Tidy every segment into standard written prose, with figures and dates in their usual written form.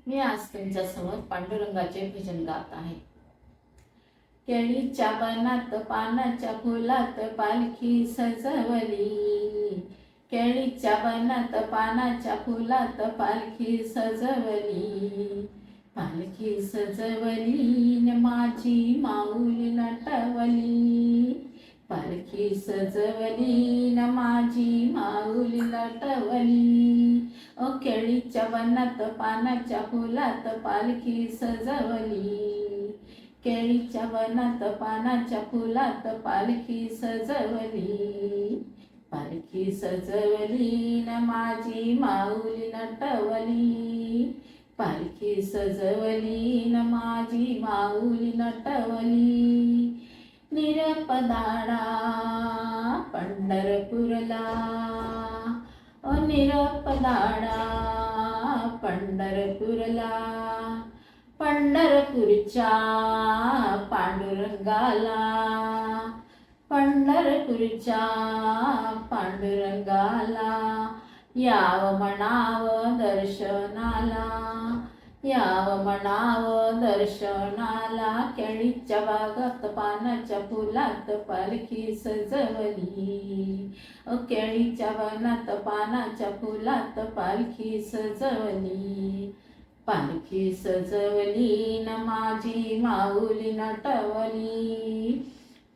मी आज तुमच्यासमोर पांडुरंगाचे भजन गात आहे. केळीच्या बनात पानाच्या फुलात पालखी सजवली. केळीच्या बनात पानाच्या फुलात पालखी सजवली. पालखी सजवली न माझी माऊली नटवली. पालखी सजवली न माझी माऊली नटवली. ओ केळीच्या बनात पानाच्या फुलात पालखी सजवली. केळीच्या बनात पानाच्या फुलात पालखी सजवली. पालखी सजवली न माझी माऊली नटवली. पालखी सजवली न माझी माऊली नटवली. निरपदाडा पंढरपूरला, ओ निरपदाडा पंढरपूरला. पंढरपूरच्या पांडुरंगाला, पंढरपूरच्या पांडुरंगाला याव म्हणावं दर्शनाला. याव म्हणावं दर्शनाला. केळीच्या बागात पानाच्या फुलात पालखी सजवली. ओ केळीच्या बनात पानाच्या फुलात पालखी सजवली. पालखी सजवली न माझी माऊली नटवली.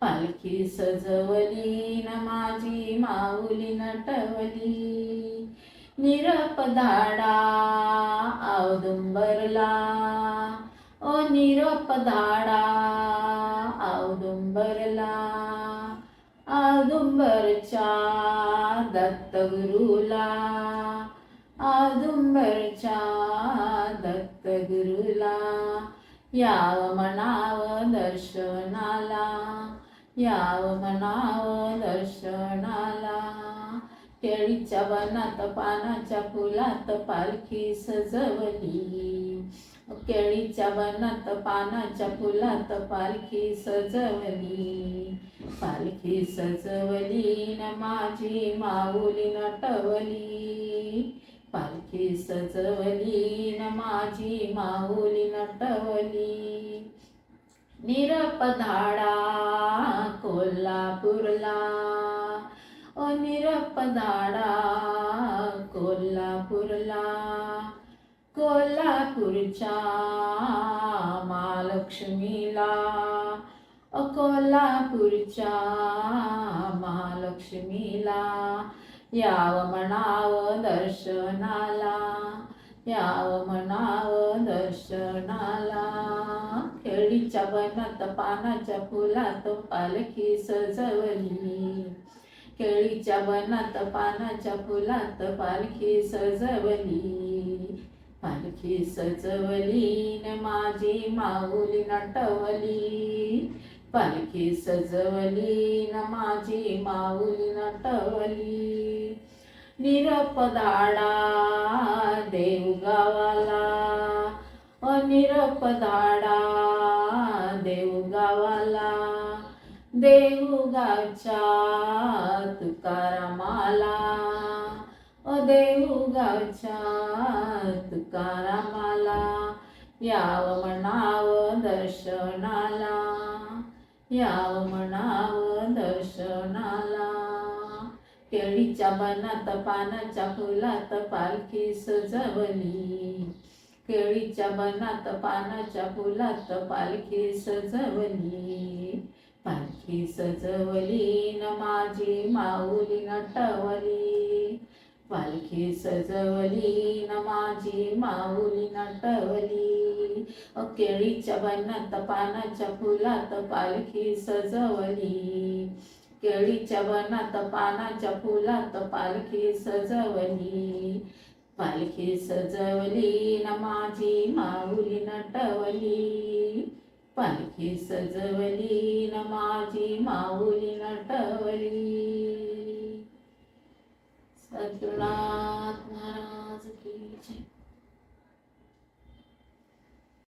पालखी सजवली न माझी माऊली नटवली. निरपदाडा औदुंबरला, ओ निरपदाडा औदुंबरला. औदुंबरच्या दत्तगुरूला, औदुंबरच्या दत्तगुरूला याव म्हणावं दर्शनाला. याव म्हणावं दर्शनाला. केळीच्या बनात पानाच्या फुलात पालखी सजवली. केळीच्या बनात पानाच्या फुलात पालखी सजवली. पालखी सजवली न माझी माऊली नटवली. पालखी सजवली न माझी माऊली नटवली. निरपदाडा कोल्हापूरला, ओ निरपदाडा कोल्हापूरला. कोल्हापूरच्या महालक्ष्मीला, ओ कोल्हापूरच्या महालक्ष्मीला याव म्हणावं दर्शनाला. याव म्हणावं दर्शनाला. केळीच्या बनात पानाच्या फुलात पालखी सजवली. केळीच्या बनात पानाच्या फुलात पालखी सजवली. पालखी सजवली न माझी माऊली नटवली. पालखी सजवली न माझी माऊली नटवली. निरपदाडा देवगावाला, ओ निरपदाडा देवगावाला. देऊगावच्या तुकारामाला, ओ देऊगावच्या तुकारामाला याव म्हणावं दर्शनाला. याव म्हणावं दर्शनाला. केळीच्या बनात पानाच्या फुलात पालखी सजवली. केळीच्या बनात पानाच्या फुलात पालखी सजवली. पालखी सजवली न माझी माऊली नटवली. पालखी सजवली न माझी माऊली नटवली. ओ केळीच्या बनात पानाच्या फुलात पालखी सजवली. केळीच्या बनात पानाच्या फुलात पालखी सजवली. पालखी सजवली न माझी माऊली नटवली. पालखी सजवली न माझी माऊली नटवली. सद्गुरुनाथ महाराज की जय.